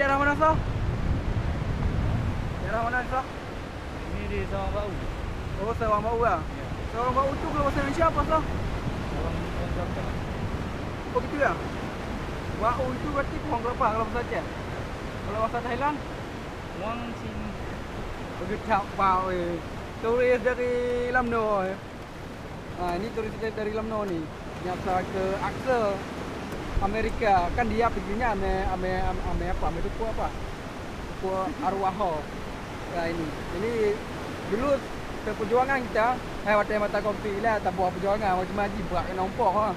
daerah mana sah? Daerah mana sah? Ini di Sawang Bau. Oh, Sawang Bau lah. Ya. Sawang Bau tu kalau bahasa Malaysia apa sah? Sawang Bau. Oh gitu ya? Bau itu berarti kurang berapa kalau bahasa Aceh? Kalau bahasa Thailand? Wang Chin. Bergerak bau turis dari Lamno. Ini turis dari Lamno ni. Yang ke Aksa Amerika. Kan dia perginya ame apa? Ame duku apa? Duku arwah. Ya ini. Ini dulu perjuangan kita waktu mata kopi lah tak buat perjuangan macam haji berat nampak ha.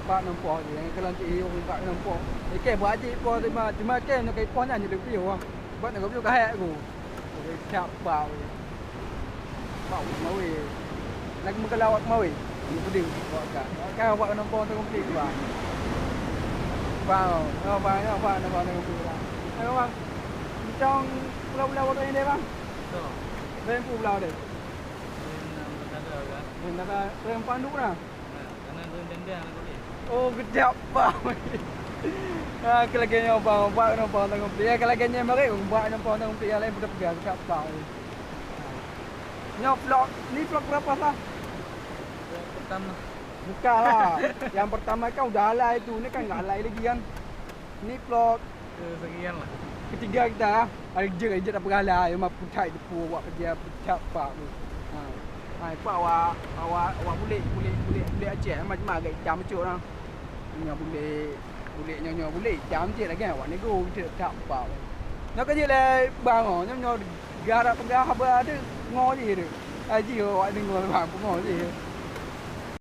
Pak nampak je yang kalau cik hiu pak nampak. Ikan buat haji po cuma kan nak kai pon je lebih ha. Buat nak kopi kahek aku. Siap bau. Bau mau nak mengelawak mau. Ini peding buat kan. Kan buat nampak tu kopi bang. Bang, bang nampak kopi bang. Ayo bang. Macam pulau-pulau waktu ini bang. Betul. Rem pulau deh. Nak Rem panduk lah. Karena tu tendang aku ni. Oh, kejap bang. Kalau gini buat nampak tengok dia. Kalau gini mereka buat nampak tengok dia lain sudah pergi kejap bang. Ni vlog berapa sah? Pertama. Bukan lah. Yang pertama kan udah alai tu. Ni kan enggak alai lagi kan. Ni vlog Sekian lah. ketiga kita. Ada je tak beralai. Memang pucat depu buat kerja pucat pak tu. Pak awak boleh Aceh macam agak hitam macam lah. Nyonya boleh nyonya boleh hitam je lagi awak nego kita tak apa. Nak kerja le bang nyonya garap pegah apa ada ngo je tu. Aji awak dengar bang ngo je.